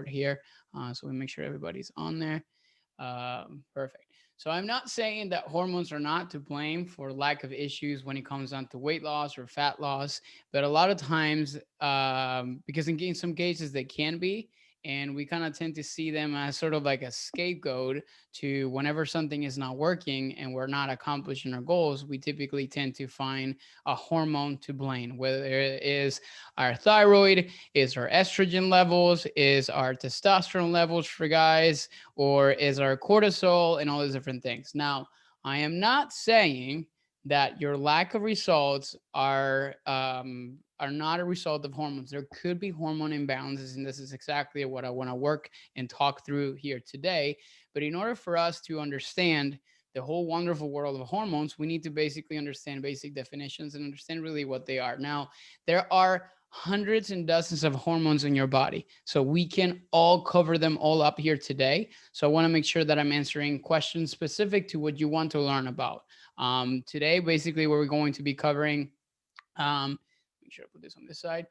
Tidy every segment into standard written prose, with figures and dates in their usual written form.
here. So we make sure everybody's on there. Perfect. So I'm not saying that hormones are not to blame for lack of issues when it comes down to weight loss or fat loss, but a lot of times, because in some cases they can be, and we kind of tend to see them as sort of like a scapegoat to whenever something is not working and we're not accomplishing our goals, we typically tend to find a hormone to blame, whether it is our thyroid, is our estrogen levels, is our testosterone levels for guys, or is our cortisol and all these different things. Now, I am not saying that your lack of results are not a result of hormones. There could be hormone imbalances, and this is exactly what I want to work and talk through here today. But in order for us to understand the whole wonderful world of hormones, we need to basically understand basic definitions and understand really what they are. Now, there are hundreds and dozens of hormones in your body. So we can all cover them all up here today. So I want to make sure that I'm answering questions specific to what you want to learn about. Today, basically, we're going to be covering make sure I put this on this side.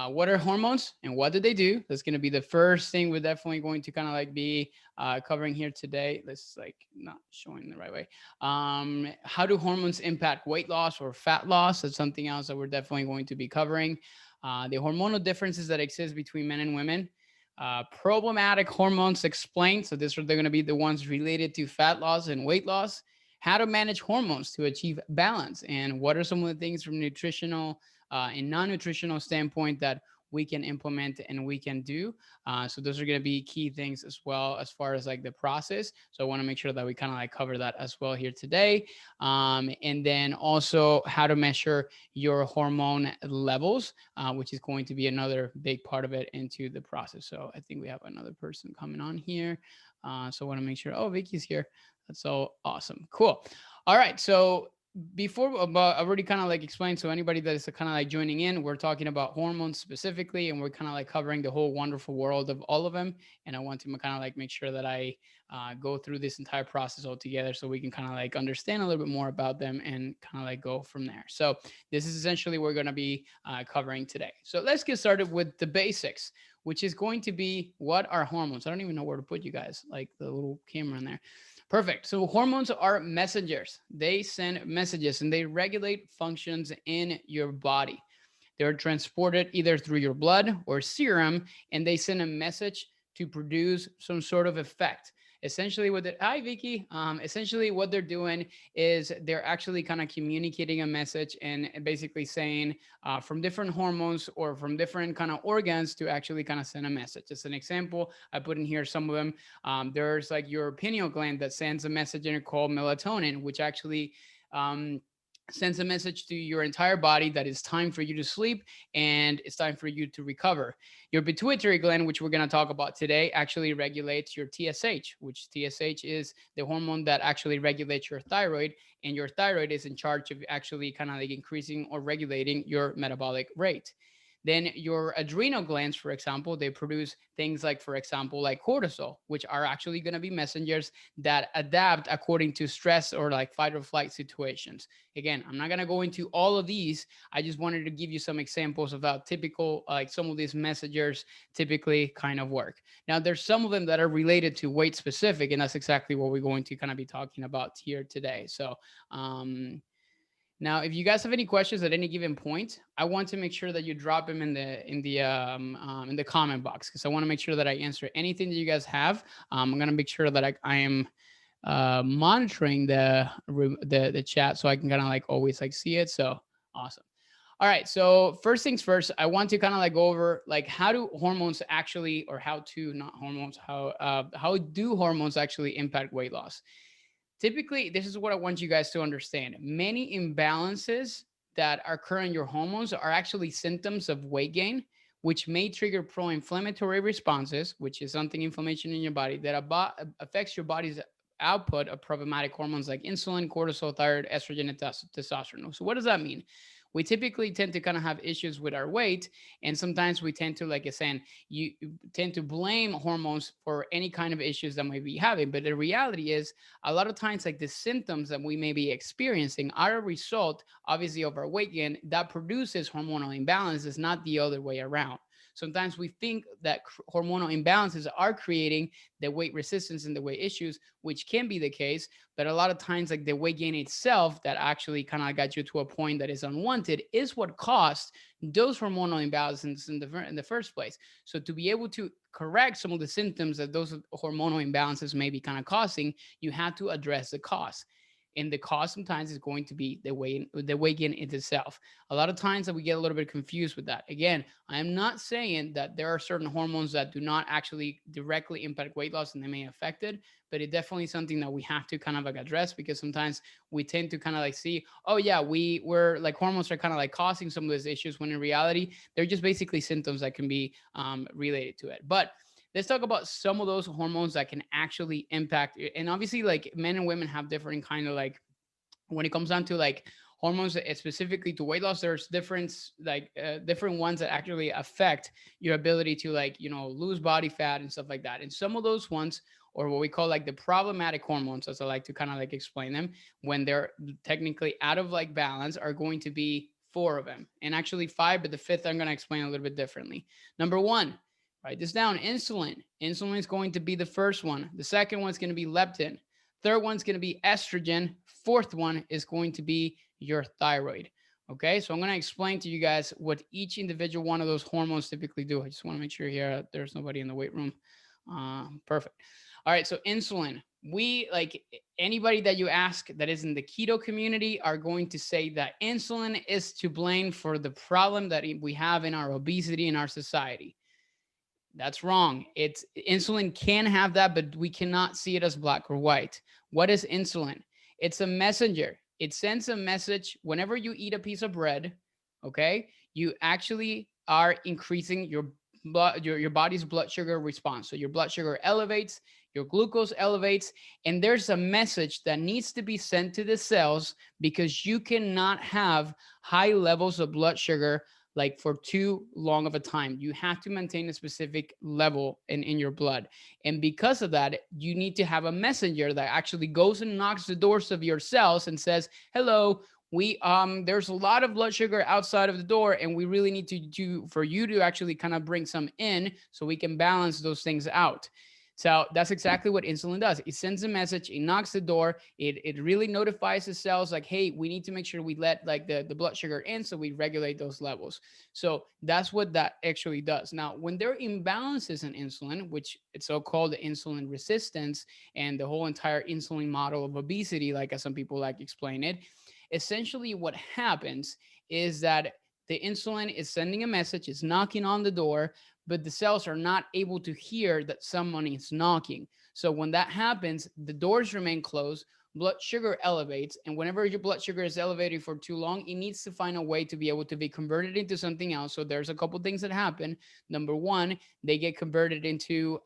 What are hormones and what do they do? That's going to be the first thing we're definitely going to kind of like be covering here today. This is like not showing the right way. How do hormones impact weight loss or fat loss? That's something else that we're definitely going to be covering. The hormonal differences that exist between men and women. Problematic hormones explained. So these are going to be the ones related to fat loss and weight loss. How to manage hormones to achieve balance, and what are some of the things from nutritional and non-nutritional standpoint that we can implement and we can do. So those are going to be key things as well as far as like the process. So I want to make sure that we kind of like cover that as well here today. And then also how to measure your hormone levels, which is going to be another big part of it into the process. So I think we have another person coming on here. So I want to make sure, oh, Vicky's here. That's so awesome. Cool. All right. So before I already kind of like explained, so anybody that is kind of like joining in, we're talking about hormones specifically, and we're kind of like covering the whole wonderful world of all of them. And I want to kind of like make sure that I go through this entire process all together so we can kind of like understand a little bit more about them and kind of like go from there. So this is essentially what we're going to be covering today. So let's get started with the basics, which is going to be what are hormones. I don't even know where to put you guys, like the little camera in there. Perfect. So hormones are messengers. They send messages and they regulate functions in your body. They're transported either through your blood or serum, and they send a message to produce some sort of effect. Essentially, what they're, hi Vicky. Essentially, what they're doing is they're actually kind of communicating a message and basically saying from different hormones or from different kind of organs to actually kind of send a message. As an example, I put in here some of them. There's like your pineal gland that sends a message in it called melatonin, which actually um, sends a message to your entire body that it's time for you to sleep and it's time for you to recover. Your pituitary gland, which we're going to talk about today, actually regulates your TSH, which TSH is the hormone that actually regulates your thyroid, and your thyroid is in charge of actually kind of like increasing or regulating your metabolic rate. Then your adrenal glands, for example, they produce things like, for example, like cortisol, which are actually going to be messengers that adapt according to stress or like fight or flight situations. Again, I'm not going to go into all of these. I just wanted to give you some examples of how typical, like some of these messengers typically kind of work. Now, there's some of them that are related to weight specific, and that's exactly what we're going to kind of be talking about here today. So, now, if you guys have any questions at any given point, I want to make sure that you drop them in the comment box because I want to make sure that I answer anything that you guys have. I'm gonna make sure that I am monitoring the chat so I can kind of like always like see it. So awesome. All right. So first things first, I want to kind of like go over like how do hormones actually, or how to not hormones, how do hormones actually impact weight loss? Typically, this is what I want you guys to understand. Many imbalances that occur in your hormones are actually symptoms of weight gain, which may trigger pro-inflammatory responses, which is something inflammation in your body that affects your body's output of problematic hormones like insulin, cortisol, thyroid, estrogen, and testosterone. So what does that mean? We typically tend to kind of have issues with our weight, and sometimes we tend to, like I said, you tend to blame hormones for any kind of issues that might be having. But the reality is, a lot of times, like the symptoms that we may be experiencing are a result, obviously, of our weight gain that produces hormonal imbalances, not the other way around. sometimes we think that hormonal imbalances are creating the weight resistance and the weight issues, which can be the case. But a lot of times, like the weight gain itself that actually kind of got you to a point that is unwanted is what caused those hormonal imbalances in the first place. So to be able to correct some of the symptoms that those hormonal imbalances may be kind of causing, you have to address the cause. And the cause sometimes is going to be the weight gain in itself. A lot of times that we get a little bit confused with that. Again, I am not saying that there are certain hormones that do not actually directly impact weight loss and they may affect it, but it definitely is something that we have to kind of like address, because sometimes we tend to kind of like see, oh yeah, we're like hormones are kind of like causing some of those issues, when in reality they're just basically symptoms that can be related to it. But let's talk about some of those hormones that can actually impact. And obviously, like men and women have different kind of like, when it comes down to like hormones specifically to weight loss, there's different ones that actually affect your ability to like, lose body fat and stuff like that. And some of those ones, or what we call like the problematic hormones, as I like to kind of like explain them, when they're technically out of like balance, are going to be four of them, and actually five, but the fifth I'm going to explain a little bit differently. Number one, write this down: insulin. Insulin is going to be the first one. The second one is going to be leptin. Third one's going to be estrogen. Fourth one is going to be your thyroid. Okay, so I'm going to explain to you guys what each individual one of those hormones typically do. I just want to make sure here there's nobody in the weight room. Perfect. All right, so insulin. We, like anybody that you ask that is in the keto community, are going to say that insulin is to blame for the problem that we have in our obesity in our society. That's wrong. It's insulin can have that, but we cannot see it as black or white. What is insulin? It's a messenger. It sends a message whenever you eat a piece of bread. Okay, you actually are increasing your body's blood sugar response. So your blood sugar elevates, your glucose elevates, and there's a message that needs to be sent to the cells, because you cannot have high levels of blood sugar like for too long of a time. You have to maintain a specific level in your blood. And because of that, you need to have a messenger that actually goes and knocks the doors of your cells and says, hello, we there's a lot of blood sugar outside of the door, and we really need to do for you to actually kind of bring some in so we can balance those things out. So that's exactly what insulin does. It sends a message, it knocks the door, it really notifies the cells like, hey, we need to make sure we let like the blood sugar in, so we regulate those levels. So that's what that actually does. Now, when there are imbalances in insulin, which it's so-called insulin resistance, and the whole entire insulin model of obesity, like as some people like explain it, essentially what happens is that the insulin is sending a message, is knocking on the door, but the cells are not able to hear that someone is knocking. So when that happens, the doors remain closed, blood sugar elevates, and whenever your blood sugar is elevated for too long, it needs to find a way to be able to be converted into something else. So there's a couple things that happen. Number one, they get converted into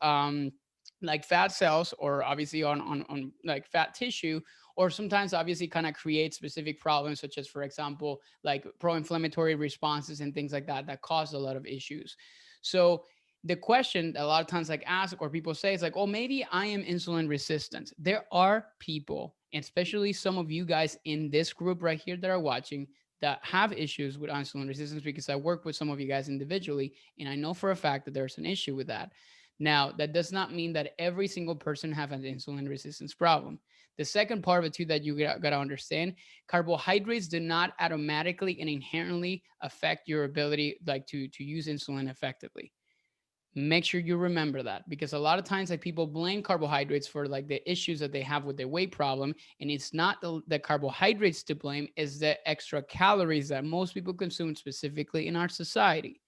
like fat cells, or obviously on like fat tissue, or sometimes obviously kind of create specific problems, such as, for example, like pro-inflammatory responses and things like that that cause a lot of issues. So the question a lot of times like ask or people say is like, oh, maybe I am insulin resistant. There are people, and especially some of you guys in this group right here that are watching, that have issues with insulin resistance, because I work with some of you guys individually, and I know for a fact that there's an issue with that. Now, that does not mean that every single person have an insulin resistance problem. The second part of it too that you got to understand, carbohydrates do not automatically and inherently affect your ability like to use insulin effectively. Make sure you remember that, because a lot of times like people blame carbohydrates for like the issues that they have with their weight problem, and it's not the carbohydrates to blame, is the extra calories that most people consume specifically in our society.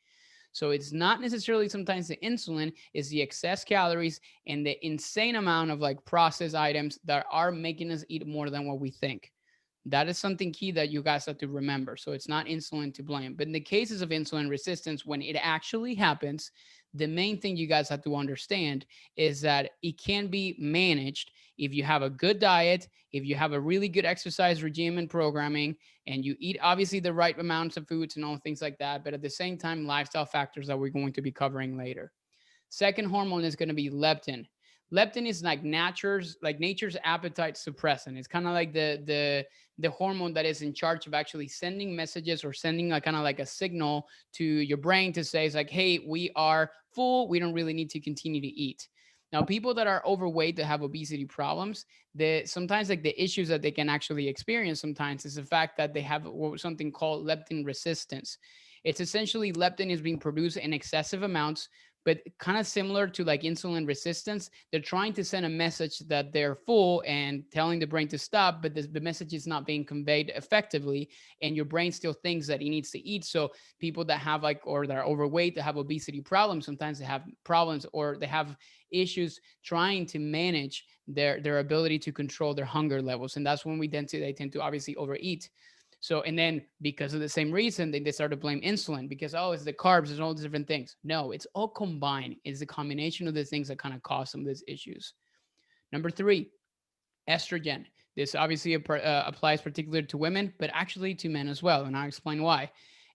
So it's not necessarily sometimes the insulin, is the excess calories and the insane amount of like processed items that are making us eat more than what we think. That is something key that you guys have to remember. So it's not insulin to blame. But in the cases of insulin resistance, when it actually happens, the main thing you guys have to understand is that it can be managed if you have a good diet, if you have a really good exercise regime and programming, and you eat obviously the right amounts of foods and all things like that. But at the same time, lifestyle factors that we're going to be covering later. Second hormone is going to be leptin. Leptin is like nature's appetite suppressant. It's kind of like the hormone that is in charge of actually sending messages or sending a kind of like a signal to your brain to say it's like, hey, we are full, we don't really need to continue to eat. Now, people that are overweight that have obesity problems, the sometimes like the issues that they can actually experience sometimes is the fact that they have something called leptin resistance. It's essentially leptin is being produced in excessive amounts, but kind of similar to like insulin resistance. They're trying to send a message that they're full and telling the brain to stop, but the message is not being conveyed effectively, and your brain still thinks that it needs to eat. So people that have like or that are overweight, that have obesity problems, sometimes they have problems or they have issues trying to manage their ability to control their hunger levels, and that's when they tend to obviously overeat. So, and then because of the same reason, they start to blame insulin because, oh, it's the carbs and all these different things. No, it's all combined. It's the combination of the things that kind of cause some of these issues. Number three, estrogen. This obviously applies particularly to women, but actually to men as well. And I'll explain why.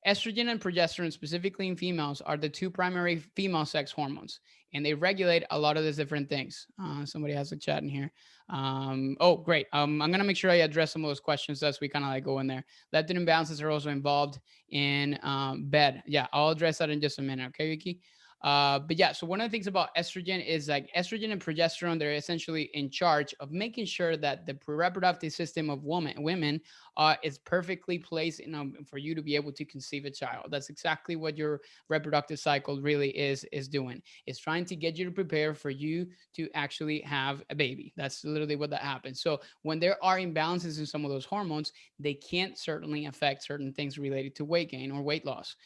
Estrogen and progesterone, specifically in females, are the two primary female sex hormones, and they regulate a lot of these different things. Somebody has a chat in here. Oh, great. I'm going to make sure I address some of those questions as we kind of like go in there. Leptin imbalances are also involved in bed. Yeah, I'll address that in just a minute. Okay, Vicky? But yeah, so one of the things about estrogen is like estrogen and progesterone, they're essentially in charge of making sure that the reproductive system of women is perfectly placed for you to be able to conceive a child. That's exactly what your reproductive cycle really is doing. It's trying to get you to prepare for you to actually have a baby. That's literally what that happens. So when there are imbalances in some of those hormones, they can't certainly affect certain things related to weight gain or weight loss.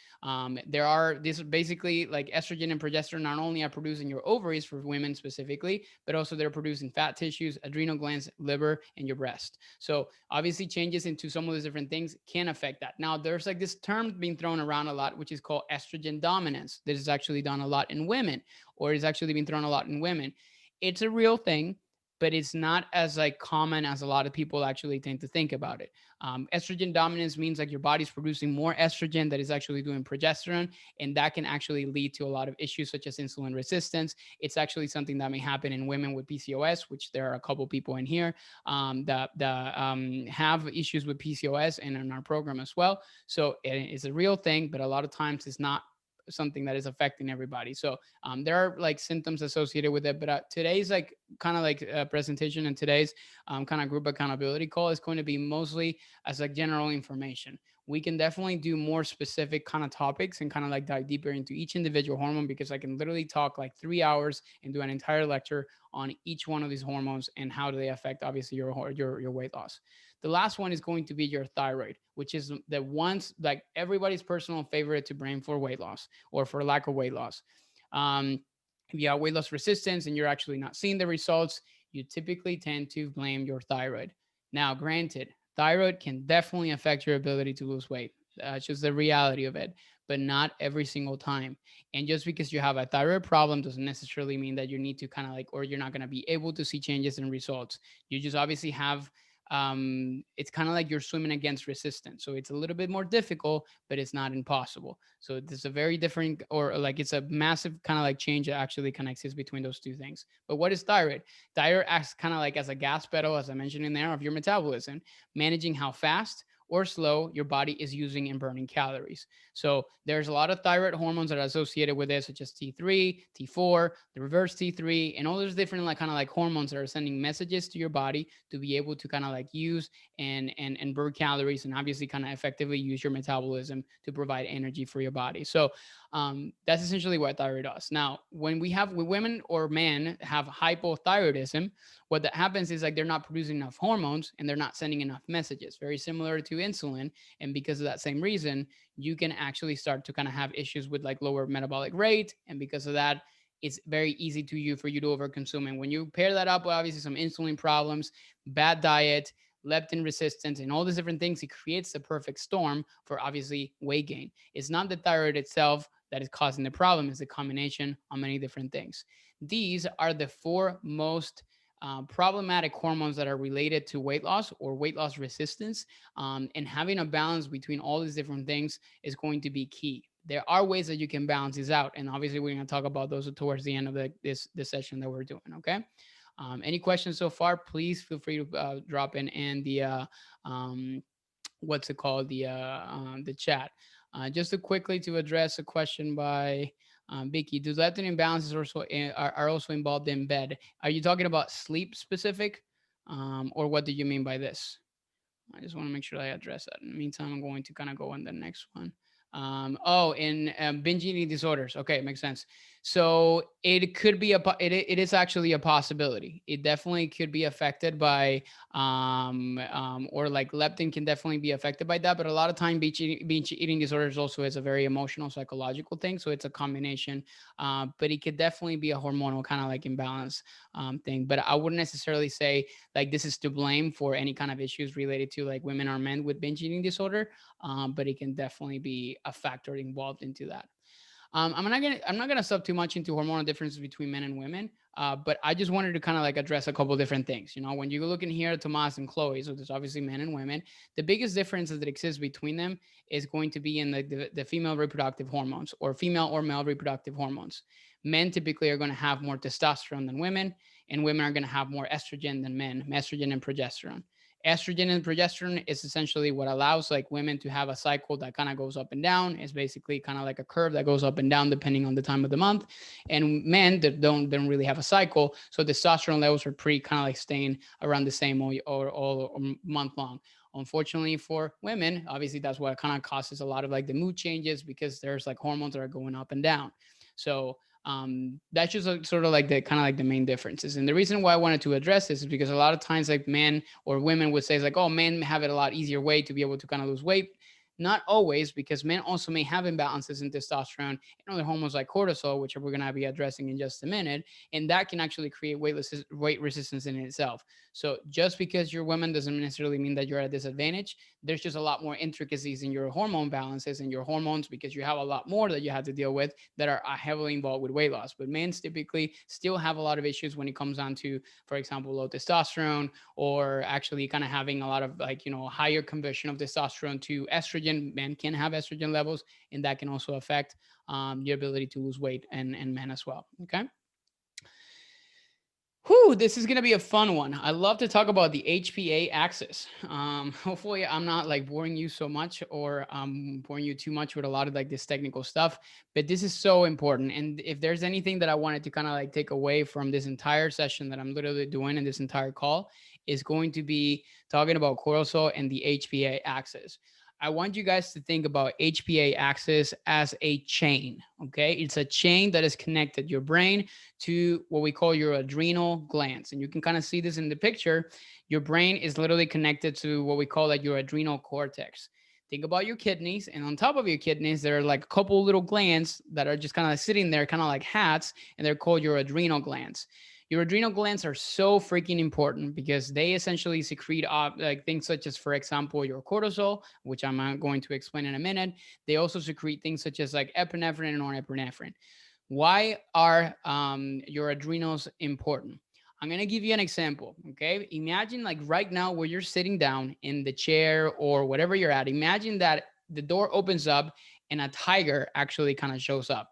There are this basically like estrogen and progesterone not only are producing your ovaries for women specifically, but also they're producing fat tissues, adrenal glands, liver, and your breast. So obviously changes into some of those different things can affect that. Now there's like this term being thrown around a lot, which is called estrogen dominance. This is actually done a lot in women, or is actually being thrown a lot in women. It's a real thing, but it's not as like common as a lot of people actually tend to think about it. Estrogen dominance means like your body's producing more estrogen that is actually doing progesterone, and that can actually lead to a lot of issues such as insulin resistance. It's actually something that may happen in women with PCOS, which there are a couple people in here that have issues with PCOS and in our program as well. So it is a real thing, but a lot of times it's not something that is affecting everybody. So there are like symptoms associated with it, but today's like kind of like presentation and today's kind of group accountability call is going to be mostly as like general information. We can definitely do more specific kind of topics and kind of like dive deeper into each individual hormone, because I can literally talk like 3 hours and do an entire lecture on each one of these hormones and how do they affect obviously your weight loss. The last one is going to be your thyroid, which is the ones like everybody's personal favorite to blame for weight loss or for lack of weight loss. Um, if you have weight loss resistance and you're actually not seeing the results, you typically tend to blame your thyroid. Now, granted, thyroid can definitely affect your ability to lose weight. That's just the reality of it, but not every single time. And just because you have a thyroid problem doesn't necessarily mean that you need to kind of like, or you're not going to be able to see changes in results. You just obviously have it's kind of like you're swimming against resistance. So it's a little bit more difficult, but it's not impossible. So there's a very different, or like it's a massive kind of like change that actually kind of exists between those two things. But what is thyroid? Thyroid acts kind of like as a gas pedal, as I mentioned in there, of your metabolism, managing how fast or slow your body is using and burning calories. So there's a lot of thyroid hormones that are associated with this, such as T3, T4, the reverse T3, and all those different like kind of like hormones that are sending messages to your body to be able to kind of like use and burn calories and obviously kind of effectively use your metabolism to provide energy for your body. So that's essentially what thyroid does. Now, when women or men have hypothyroidism, what that happens is like they're not producing enough hormones and they're not sending enough messages, very similar to insulin. And because of that same reason, you can actually start to kind of have issues with like lower metabolic rate. And because of that, it's very easy for you to overconsume. And when you pair that up with obviously some insulin problems, bad diet, leptin resistance, and all these different things, it creates the perfect storm for obviously weight gain. It's not the thyroid itself that is causing the problem, it's a combination of many different things. These are the four most problematic hormones that are related to weight loss or weight loss resistance. And having a balance between all these different things is going to be key. there are ways that you can balance these out. And obviously we're going to talk about those towards the end of this session that we're doing. Okay. Any questions so far, please feel free to drop in the um, what's it called, the chat. Just to quickly to address a question by Vicky, do leptin imbalances also are also involved in bed? Are you talking about sleep specific, or what do you mean by this? I just want to make sure I address that. In the meantime, I'm going to kind of go on the next one. Oh, in binge eating disorders. Okay, makes sense. So it could be it is actually a possibility. It definitely could be affected by or like leptin can definitely be affected by that. But a lot of time binge eating disorders also is a very emotional, psychological thing. So it's a combination. But it could definitely be a hormonal kind of like imbalance thing. But I wouldn't necessarily say like this is to blame for any kind of issues related to like women or men with binge eating disorder, but it can definitely be a factor involved into that. I'm not gonna sub too much into hormonal differences between men and women, but I just wanted to kind of like address a couple different things. You know, when you look in here, Tomas and Chloe, so there's obviously men and women. The biggest differences that exist between them is going to be in the female reproductive hormones or female or male reproductive hormones. Men typically are going to have more testosterone than women, and women are going to have more estrogen than men, estrogen and progesterone. Estrogen and progesterone is essentially what allows like women to have a cycle that kind of goes up and down. It's basically kind of like a curve that goes up and down depending on the time of the month. And men that don't really have a cycle, so testosterone levels are pretty kind of like staying around the same all month long. Unfortunately for women, obviously that's what kind of causes a lot of like the mood changes because there's like hormones that are going up and down. So that's just sort of like the kind of like the main differences. And the reason why I wanted to address this is because a lot of times like men or women would say like, oh, men have it a lot easier way to be able to kind of lose weight. Not always, because men also may have imbalances in testosterone and other hormones like cortisol, which we're going to be addressing in just a minute, and that can actually create weight resistance in itself. So just because you're women doesn't necessarily mean that you're at a disadvantage. There's just a lot more intricacies in your hormone balances and your hormones because you have a lot more that you have to deal with that are heavily involved with weight loss. But men typically still have a lot of issues when it comes down to, for example, low testosterone, or actually kind of having a lot of like, higher conversion of testosterone to estrogen. Men can have estrogen levels, and that can also affect your ability to lose weight, and men as well. Okay. Whew, this is going to be a fun one. I love to talk about the HPA axis. Hopefully I'm not like boring you so much, or boring you too much with a lot of like this technical stuff, but this is so important. And if there's anything that I wanted to kind of like take away from this entire session that I'm literally doing in this entire call, is going to be talking about cortisol and the HPA axis. I want you guys to think about HPA axis as a chain. Okay. It's a chain that is connected your brain to what we call your adrenal glands. And you can kind of see this in the picture. Your brain is literally connected to what we call like your adrenal cortex. Think about your kidneys, and on top of your kidneys, there are like a couple little glands that are just kind of sitting there, kind of like hats, and they're called your adrenal glands. Your adrenal glands are so freaking important because they essentially secrete like things such as, for example, your cortisol, which I'm going to explain in a minute. They also secrete things such as like epinephrine and norepinephrine. Why are your adrenals important? I'm going to give you an example. Okay. Imagine like right now where you're sitting down in the chair or whatever you're at. Imagine that the door opens up and a tiger actually kind of shows up.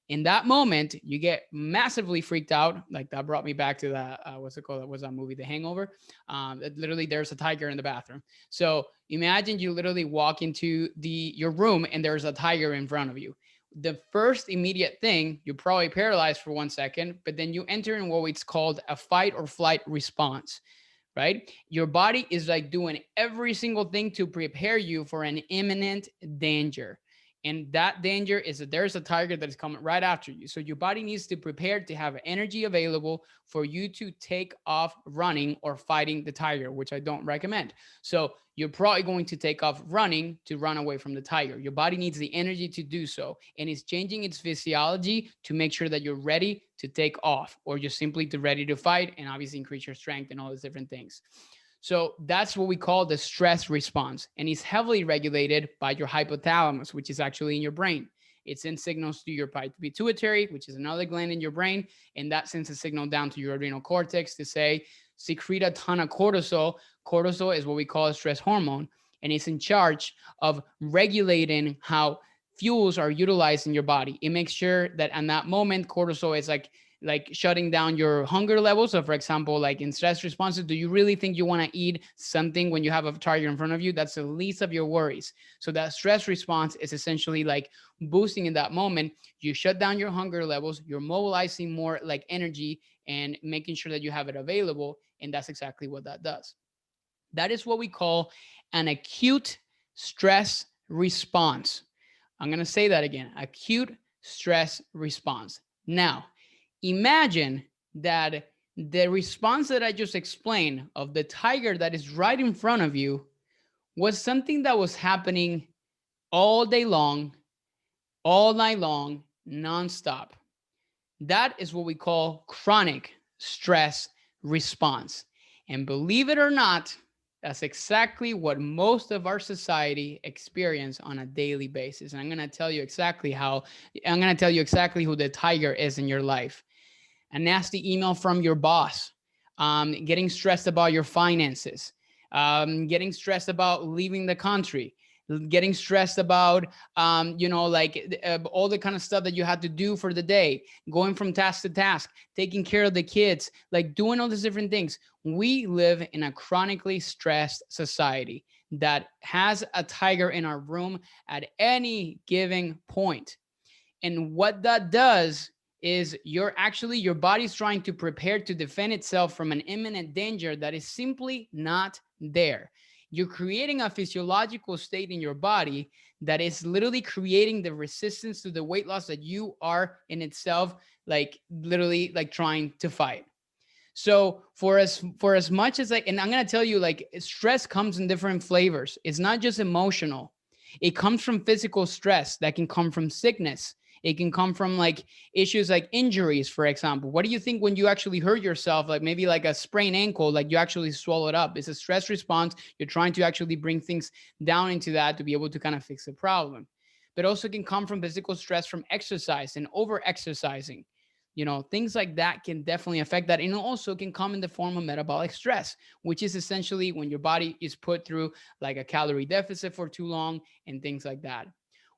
In that moment, you get massively freaked out. Like that brought me back to that, what's it called? That was that movie, The Hangover. Literally, there's a tiger in the bathroom. So imagine you literally walk into your room and there's a tiger in front of you. The first immediate thing, you're probably paralyzed for 1 second, but then you enter in what it's called a fight or flight response, right? Your body is like doing every single thing to prepare you for an imminent danger. And that danger is that there's a tiger that is coming right after you. So your body needs to prepare to have energy available for you to take off running or fighting the tiger, which I don't recommend. So you're probably going to take off running to run away from the tiger. Your body needs the energy to do so, and it's changing its physiology to make sure that you're ready to take off, or just simply to ready to fight, and obviously increase your strength and all those different things. So that's what we call the stress response. And it's heavily regulated by your hypothalamus, which is actually in your brain. It sends signals to your pituitary, which is another gland in your brain. And that sends a signal down to your adrenal cortex to say, secrete a ton of cortisol. Cortisol is what we call a stress hormone. And it's in charge of regulating how fuels are utilized in your body. It makes sure that in that moment, cortisol is like shutting down your hunger levels. So for example, like in stress responses, do you really think you want to eat something when you have a target in front of you? That's the least of your worries. So that stress response is essentially like boosting in that moment. You shut down your hunger levels, you're mobilizing more like energy and making sure that you have it available. And that's exactly what that does. That is what we call an acute stress response. I'm going to say that again, acute stress response. Now, imagine that the response that I just explained of the tiger that is right in front of you was something that was happening all day long, all night long, nonstop. That is what we call chronic stress response. And believe it or not, that's exactly what most of our society experience on a daily basis. And I'm going to tell you exactly who the tiger is in your life. A nasty email from your boss, getting stressed about your finances, getting stressed about leaving the country, getting stressed about, all the kind of stuff that you had to do for the day, going from task to task, taking care of the kids, like doing all these different things. We live in a chronically stressed society that has a tiger in our room at any given point. And what that does is your body's trying to prepare to defend itself from an imminent danger that is simply not there. You're creating a physiological state in your body that is literally creating the resistance to the weight loss that you are in itself, like literally like trying to fight. So for as much as like, and I'm gonna tell you, like stress comes in different flavors. It's not just emotional. It comes from physical stress that can come from sickness. It can come from like issues like injuries, for example. What do you think when you actually hurt yourself, like maybe like a sprained ankle, like you actually swallow it up? It's a stress response. You're trying to actually bring things down into that to be able to kind of fix the problem. But also can come from physical stress from exercise and over exercising. Things like that can definitely affect that. And it also can come in the form of metabolic stress, which is essentially when your body is put through like a calorie deficit for too long and things like that.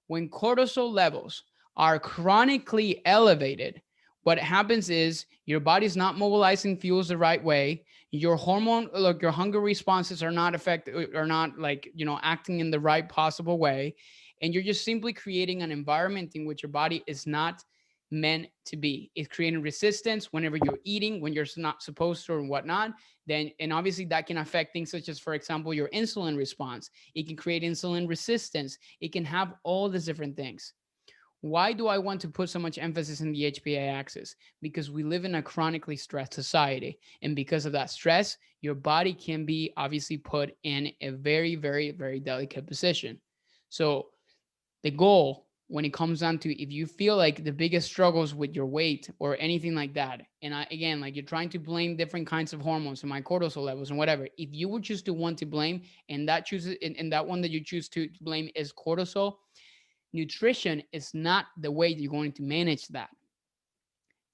When cortisol levels are chronically elevated, what happens is your body's not mobilizing fuels the right way. Your your hunger responses are not effective, are not acting in the right possible way. And you're just simply creating an environment in which your body is not meant to be. It's creating resistance whenever you're eating, when you're not supposed to, and whatnot. And obviously that can affect things such as, for example, your insulin response. It can create insulin resistance. It can have all these different things. Why do I want to put so much emphasis in the HPA axis? Because we live in a chronically stressed society. And because of that stress, your body can be obviously put in a very, very, very delicate position. So the goal when it comes down to, if you feel like the biggest struggles with your weight or anything like that, and again, like you're trying to blame different kinds of hormones and my cortisol levels and whatever, if you would choose to want to blame, and that one that you choose to blame is cortisol, nutrition is not the way you're going to manage that.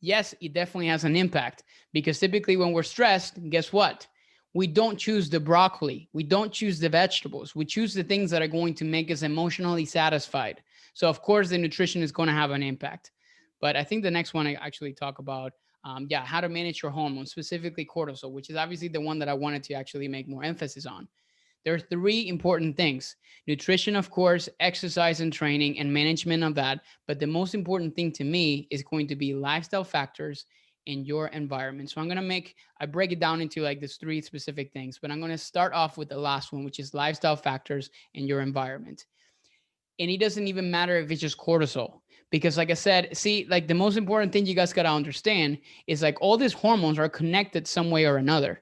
Yes, it definitely has an impact, because typically when we're stressed, guess what? We don't choose the broccoli. We don't choose the vegetables. We choose the things that are going to make us emotionally satisfied. So of course the nutrition is going to have an impact. But I think the next one I actually talk about, how to manage your hormones, specifically cortisol, which is obviously the one that I wanted to actually make more emphasis on. There are three important things: nutrition, of course, exercise and training, and management of that. But the most important thing to me is going to be lifestyle factors in your environment. So I break it down into like these three specific things, but I'm going to start off with the last one, which is lifestyle factors in your environment. And it doesn't even matter if it's just cortisol, because like I said, see, like the most important thing you guys got to understand is like all these hormones are connected some way or another.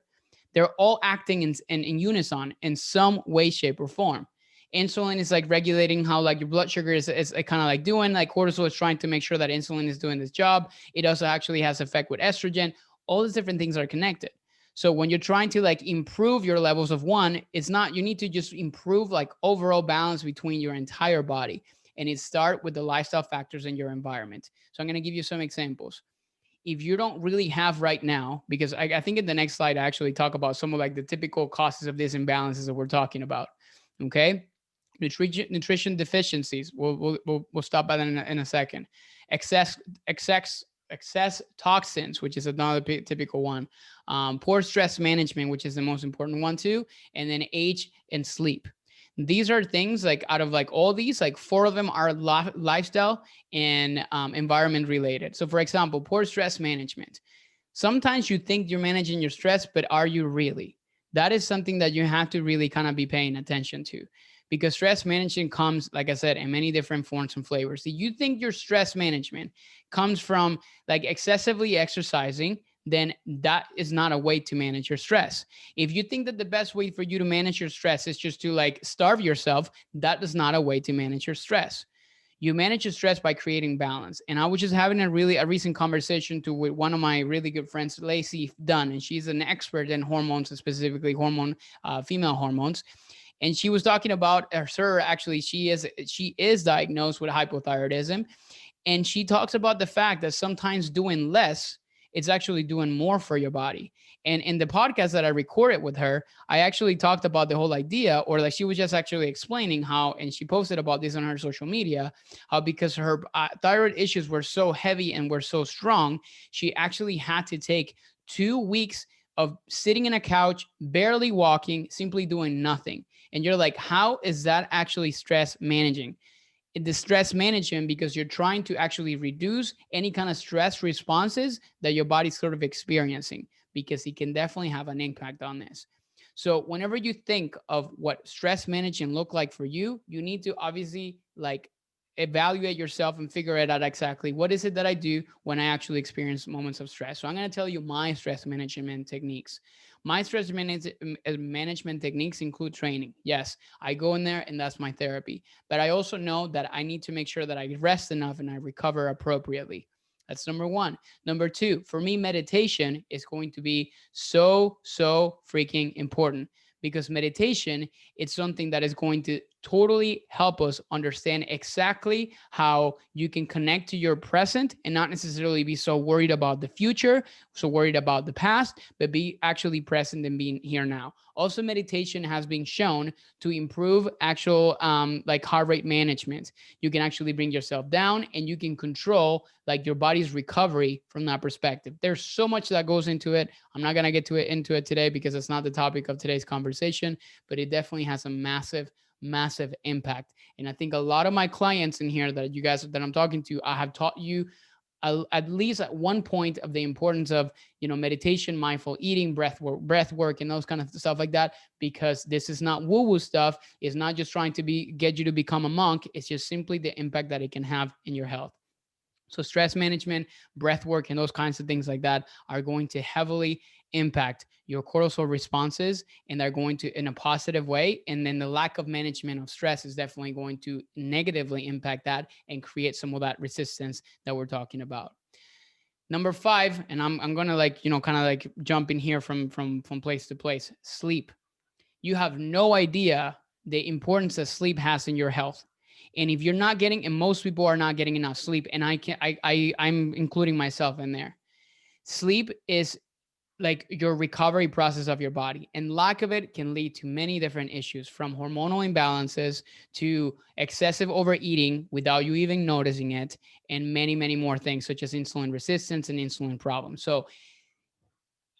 They're all acting in unison in some way, shape, or form. Insulin is like regulating how like your blood sugar is kind of like doing, like cortisol is trying to make sure that insulin is doing this job. It also actually has effect with estrogen. All these different things are connected. So when you're trying to like improve your levels of one, it's not, you need to just improve like overall balance between your entire body. And it start with the lifestyle factors in your environment. So I'm going to give you some examples. If you don't really have right now, because I think in the next slide, I actually talk about some of like the typical causes of these imbalances that we're talking about. Okay. Nutrition deficiencies. We'll stop by that in a second. Excess excess toxins, which is another typical one. Poor stress management, which is the most important one too, and then age and sleep. These are things like out of like all these, like four of them are lifestyle and environment related. So, for example, poor stress management. Sometimes you think you're managing your stress, but are you really? That is something that you have to really kind of be paying attention to, because stress management comes, like I said, in many different forms and flavors. Do you think your stress management comes from like excessively exercising? Then that is not a way to manage your stress. If you think that the best way for you to manage your stress is just to like starve yourself, that is not a way to manage your stress. You manage your stress by creating balance. And I was just having a recent conversation with one of my really good friends, Lacey Dunn, and she's an expert in hormones, specifically female hormones. And she was talking about her. Actually, she is diagnosed with hypothyroidism, and she talks about the fact that sometimes doing less, it's actually doing more for your body. And in the podcast that I recorded with her, I actually talked about the whole idea, or like she was just actually explaining how, and she posted about this on her social media, how because her thyroid issues were so heavy and were so strong, she actually had to take 2 weeks of sitting in a couch, barely walking, simply doing nothing. And you're like, how is that actually stress managing? The stress management, because you're trying to actually reduce any kind of stress responses that your body's sort of experiencing, because it can definitely have an impact on this. So whenever you think of what stress management look like for you, you need to obviously like evaluate yourself and figure it out exactly what is it that I do when I actually experience moments of stress. So I'm going to tell you my stress management techniques. My management techniques include training. Yes, I go in there and that's my therapy. But I also know that I need to make sure that I rest enough and I recover appropriately. That's number one. Number two, for me, meditation is going to be so freaking important, because meditation, it's something that is going to totally help us understand exactly how you can connect to your present and not necessarily be so worried about the future, so worried about the past, but be actually present and being here now. Also, meditation has been shown to improve actual like heart rate management. You can actually bring yourself down and you can control like your body's recovery from that perspective. There's so much that goes into it. I'm not going to get to it into it today because it's not the topic of today's conversation, but it definitely has a massive impact. And I think a lot of my clients in here that you guys that I'm talking to, I have taught you at least at one point of the importance of meditation, mindful eating, breath work, and those kind of stuff like that, because this is not woo woo stuff. It's not just trying to get you to become a monk. It's just simply the impact that it can have in your health. So stress management, breath work, and those kinds of things like that are going to heavily impact your cortisol responses, and they're going to in a positive way. And then the lack of management of stress is definitely going to negatively impact that and create some of that resistance that we're talking about. Number five, and I'm gonna like kind of like jump in here from place to place. Sleep. You have no idea the importance that sleep has in your health. And if you're not getting, and most people are not getting enough sleep, and I'm including myself in there. Sleep is like your recovery process of your body, and lack of it can lead to many different issues, from hormonal imbalances to excessive overeating without you even noticing it, and many more things such as insulin resistance and insulin problems. So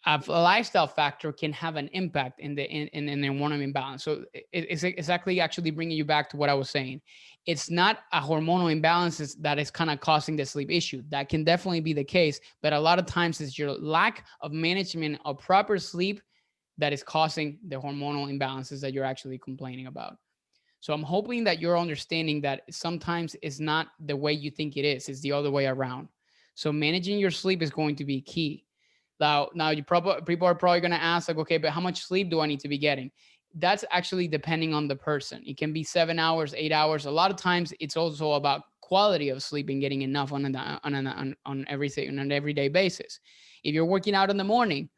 a lifestyle factor can have an impact in the hormone imbalance. So it's exactly actually bringing you back to what I was saying. It's not a hormonal imbalance that is kind of causing the sleep issue. That can definitely be the case, but a lot of times it's your lack of management of proper sleep that is causing the hormonal imbalances that you're actually complaining about. So I'm hoping that you're understanding that sometimes it's not the way you think it is. It's the other way around. So managing your sleep is going to be key. Now people are probably going to ask like, okay, but how much sleep do I need to be getting? That's actually depending on the person. It can be 7 hours, 8 hours. A lot of times it's also about quality of sleep and getting enough on an everyday basis. If you're working out in the morning,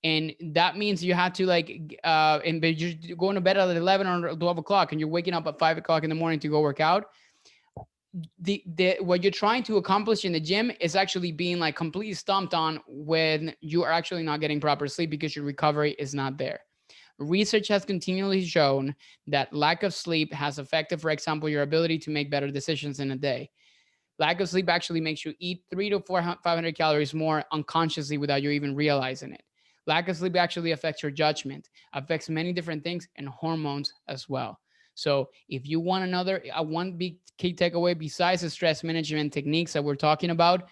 and that means you have to like, and but you're going to bed at 11 or 12 o'clock, and you're waking up at 5 o'clock in the morning to go work out, the what you're trying to accomplish in the gym is actually being like completely stomped on when you are actually not getting proper sleep because your recovery is not there. Research has continually shown that lack of sleep has affected, for example, your ability to make better decisions in a day. Lack of sleep actually makes you eat 300 to 500 calories more unconsciously without you even realizing it. Lack of sleep actually affects your judgment, affects many different things and hormones as well. So if you want one big key takeaway besides the stress management techniques that we're talking about,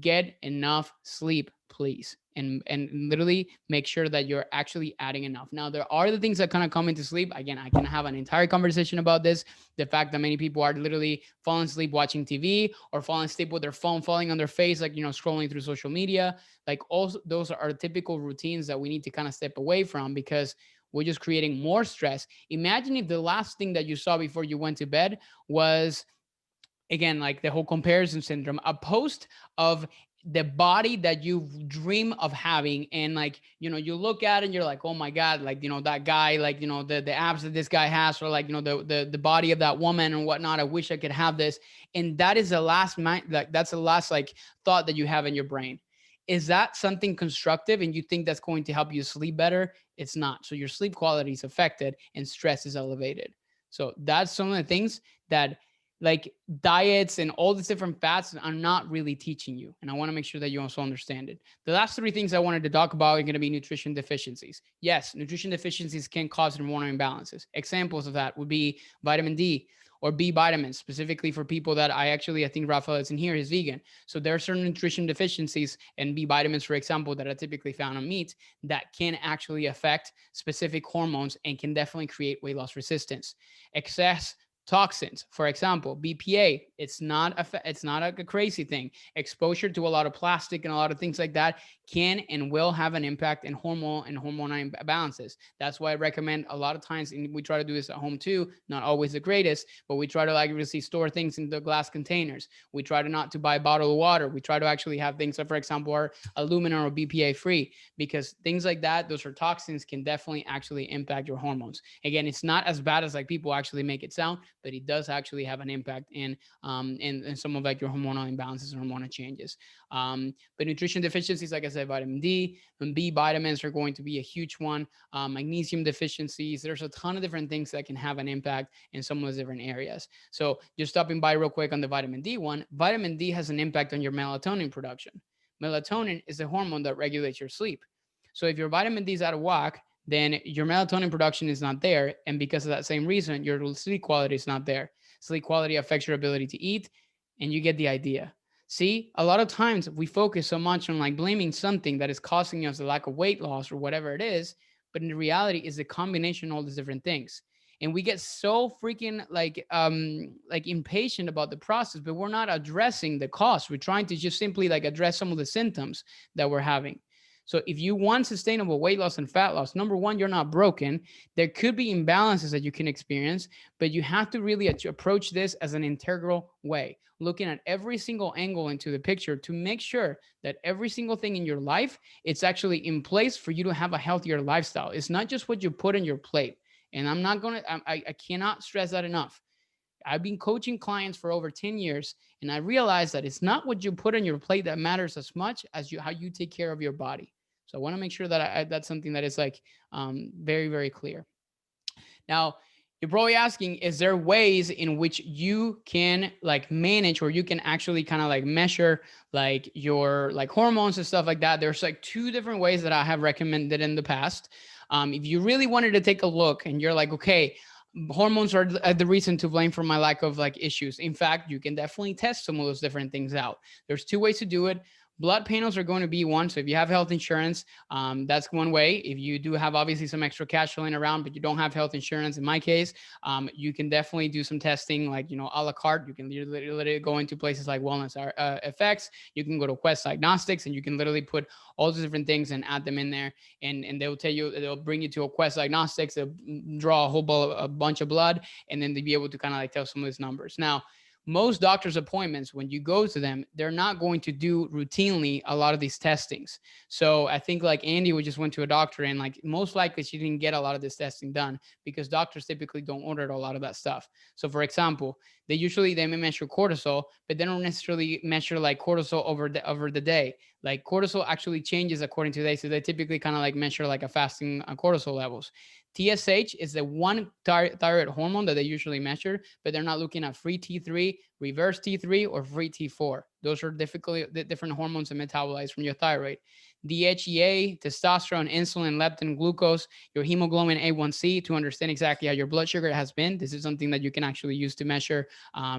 get enough sleep, please. And literally make sure that you're actually adding enough. Now, there are the things that kind of come into sleep. Again, I can have an entire conversation about this. The fact that many people are literally falling asleep watching TV or falling asleep with their phone falling on their face, like, scrolling through social media. Like, also, those are typical routines that we need to kind of step away from because we're just creating more stress. Imagine if the last thing that you saw before you went to bed was, again, like the whole comparison syndrome, a post of the body that you dream of having, and like, you look at it and you're like, oh my god, like, that guy, like, the abs that this guy has, or like, the body of that woman and whatnot. I wish I could have this. And that is the last mind, like, that's the last like thought that you have in your brain. Is that something constructive and you think that's going to help you sleep better? It's not. So your sleep quality is affected and stress is elevated. So that's some of the things that, like, diets and all these different fats are not really teaching you. And I want to make sure that you also understand it. The last three things I wanted to talk about are going to be nutrition deficiencies. Yes, nutrition deficiencies can cause hormonal imbalances. Examples of that would be vitamin D or B vitamins, specifically for people that I think Rafael is in here, is vegan. So there are certain nutrition deficiencies and B vitamins, for example, that are typically found on meat that can actually affect specific hormones and can definitely create weight loss resistance. Excess toxins, for example, BPA, it's not a crazy thing. Exposure to a lot of plastic and a lot of things like that can and will have an impact in hormonal imbalances. That's why I recommend a lot of times, and we try to do this at home too, not always the greatest, but we try to like really store things in the glass containers. We try to not to buy bottled water. We try to actually have things that, for example, are aluminum or BPA free, because things like that, those are toxins, can definitely actually impact your hormones. Again, it's not as bad as like people actually make it sound, but it does actually have an impact in some of like your hormonal imbalances and hormonal changes. But nutrition deficiencies, like I said, vitamin D and B vitamins are going to be a huge one. Magnesium deficiencies. There's a ton of different things that can have an impact in some of those different areas. So just stopping by real quick on the vitamin D one, vitamin D has an impact on your melatonin production. Melatonin is the hormone that regulates your sleep. So if your vitamin D is out of whack, then your melatonin production is not there. And because of that same reason, your sleep quality is not there. Sleep quality affects your ability to eat, and you get the idea. See, a lot of times we focus so much on like blaming something that is causing us a lack of weight loss or whatever it is, but in reality is the combination of all these different things. And we get so freaking like impatient about the process, but we're not addressing the cause. We're trying to just simply like address some of the symptoms that we're having. So if you want sustainable weight loss and fat loss, number one, you're not broken. There could be imbalances that you can experience, but you have to really approach this as an integral way, looking at every single angle into the picture to make sure that every single thing in your life, it's actually in place for you to have a healthier lifestyle. It's not just what you put on your plate. And I cannot stress that enough. I've been coaching clients for over 10 years, and I realized that it's not what you put on your plate that matters as much as how you take care of your body. So I want to make sure that that's something that is like very, very clear. Now, you're probably asking, is there ways in which you can like manage, or you can actually kind of like measure like your like hormones and stuff like that? There's like two different ways that I have recommended in the past. If you really wanted to take a look and you're like, okay, hormones are the reason to blame for my lack of like issues. In fact, you can definitely test some of those different things out. There's two ways to do it. Blood panels are going to be one. So if you have health insurance, that's one way. If you do have obviously some extra cash flowing around, but you don't have health insurance, in my case, you can definitely do some testing, like, a la carte. You can literally go into places like Wellness FX. You can go to Quest Diagnostics, and you can literally put all the different things and add them in there. And they'll tell you, they'll bring you to a Quest Diagnostics, they'll draw a bunch of blood, and then they'll be able to kind of like tell some of these numbers. Now, most doctor's appointments, when you go to them, they're not going to do routinely a lot of these testings. So I think like Andy, we just went to a doctor, and like most likely she didn't get a lot of this testing done because doctors typically don't order a lot of that stuff. So for example, they may measure cortisol, but they don't necessarily measure like cortisol over the day. Like cortisol actually changes according to the day. So they typically kind of like measure like a fasting cortisol levels. TSH is the one thyroid hormone that they usually measure, but they're not looking at free T3, reverse T3, or free T4. Those are different hormones and metabolites from your thyroid. DHEA, testosterone, insulin, leptin, glucose, your hemoglobin A1C to understand exactly how your blood sugar has been. This is something that you can actually use to measure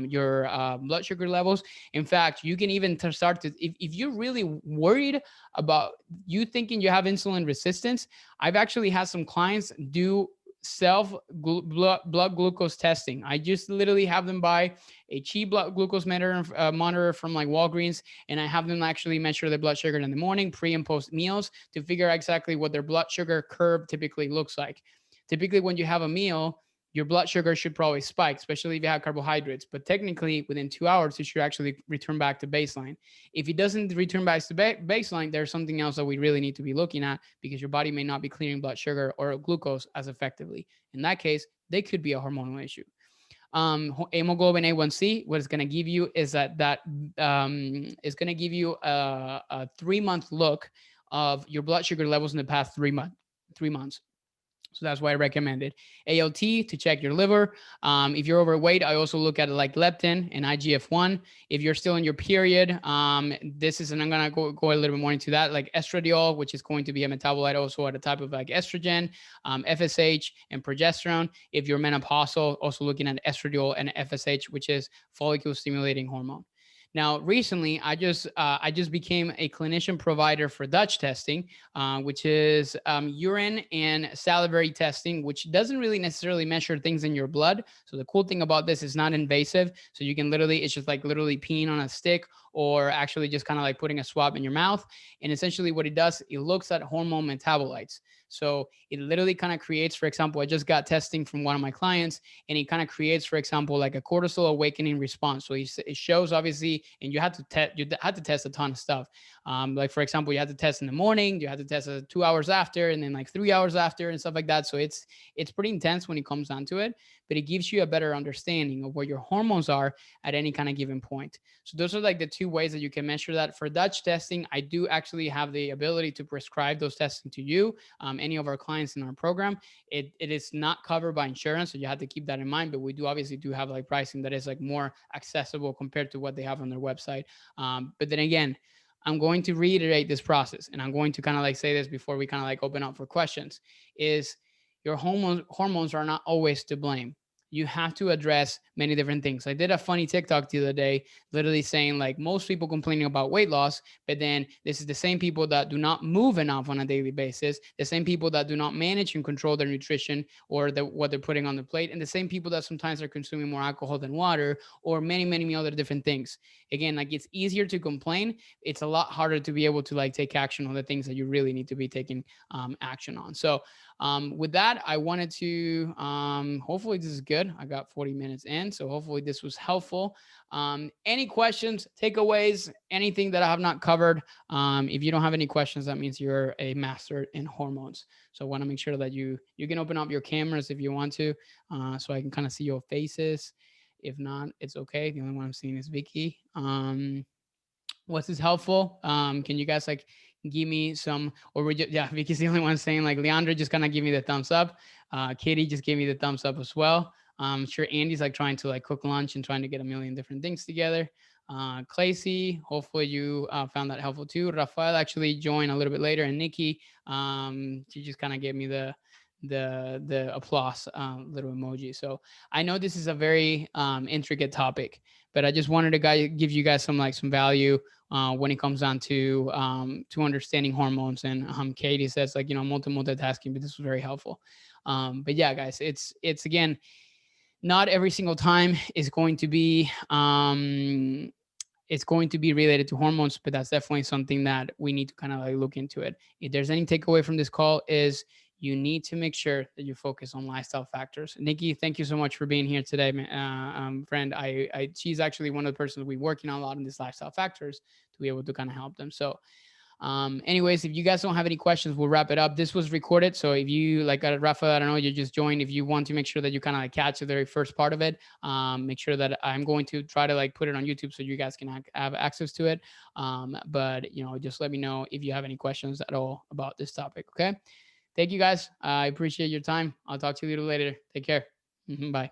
your blood sugar levels. In fact, you can even start to, if you're really worried about you thinking you have insulin resistance, I've actually had some clients do self blood glucose testing. I just literally have them buy a cheap blood glucose monitor from like Walgreens, and I have them actually measure their blood sugar in the morning, pre and post meals, to figure out exactly what their blood sugar curve typically looks like. Typically, when you have a meal, your blood sugar should probably spike, especially if you have carbohydrates. But technically, within 2 hours, it should actually return back to baseline. If it doesn't return back to baseline, there's something else that we really need to be looking at, because your body may not be clearing blood sugar or glucose as effectively. In that case, they could be a hormonal issue. Hemoglobin A1C, what it's going to give you is that is going to give you a 3-month look of your blood sugar levels in the past 3 months. So that's why I recommend it. ALT to check your liver. If you're overweight, I also look at it like leptin and IGF-1. If you're still in your period, this is, and I'm gonna go a little bit more into that, like estradiol, which is going to be a metabolite also at a type of like estrogen, FSH, and progesterone. If you're menopausal, also looking at estradiol and FSH, which is follicle stimulating hormone. Now, recently, I just became a clinician provider for Dutch testing, which is urine and salivary testing, which doesn't really necessarily measure things in your blood. So the cool thing about this is not invasive. So you can literally, it's just like literally peeing on a stick, or actually just kind of like putting a swab in your mouth. And essentially what it does, it looks at hormone metabolites. So it literally kind of creates, for example, I just got testing from one of my clients, and it kind of creates, for example, like a cortisol awakening response. So it shows obviously, and you had to test a ton of stuff. Like for example, you had to test in the morning, you had to test 2 hours after, and then like 3 hours after, and stuff like that. So it's pretty intense when it comes down to it, but it gives you a better understanding of where your hormones are at any kind of given point. So those are like the two ways that you can measure that. For Dutch testing, I do actually have the ability to prescribe those testing to you, any of our clients in our program. It is not covered by insurance, so you have to keep that in mind. But we do obviously do have like pricing that is like more accessible compared to what they have on their website. But then again, I'm going to reiterate this process, and I'm going to kind of like say this before we kind of like open up for questions, is your hormones are not always to blame. You have to address many different things. I did a funny TikTok the other day, literally saying like most people complaining about weight loss, but then this is the same people that do not move enough on a daily basis, the same people that do not manage and control their nutrition or what they're putting on the plate, and the same people that sometimes are consuming more alcohol than water, or many other different things. Again, like it's easier to complain. It's a lot harder to be able to like take action on the things that you really need to be taking action on. So with that, I wanted to hopefully this is good. I got 40 minutes in, so hopefully this was helpful. Any questions, takeaways, anything that I have not covered? If you don't have any questions, that means you're a master in hormones. So I want to make sure that you can open up your cameras if you want to, so I can kind of see your faces. If not, it's okay. The only one I'm seeing is Vicky. Was this helpful? Can you guys like give me some, or yeah, Vicky's the only one saying like Leandra just kind of give me the thumbs up. Katie just gave me the thumbs up as well. I'm sure Andy's like trying to like cook lunch and trying to get a million different things together. Clacy, hopefully you found that helpful too. Rafael actually joined a little bit later, and Nikki, she just kind of gave me the applause little emoji. So I know this is a very intricate topic, but I just wanted to give you guys some value when it comes down to understanding hormones. And Katie says like, multitasking, but this was very helpful. But yeah, guys, it's again, not every single time is going to be it's going to be related to hormones, but that's definitely something that we need to kind of like look into it. If there's any takeaway from this call, is you need to make sure that you focus on lifestyle factors. Nikki, thank you so much for being here today, friend. She's actually one of the persons we working on a lot on these lifestyle factors to be able to kind of help them. So anyways, if you guys don't have any questions, we'll wrap it up. This was recorded. So if you like Rafa, I don't know, you just joined. If you want to make sure that you kind of like catch the very first part of it, make sure that I'm going to try to like put it on YouTube so you guys can have access to it. But just let me know if you have any questions at all about this topic. Okay. Thank you guys. I appreciate your time. I'll talk to you a little later. Take care. Bye.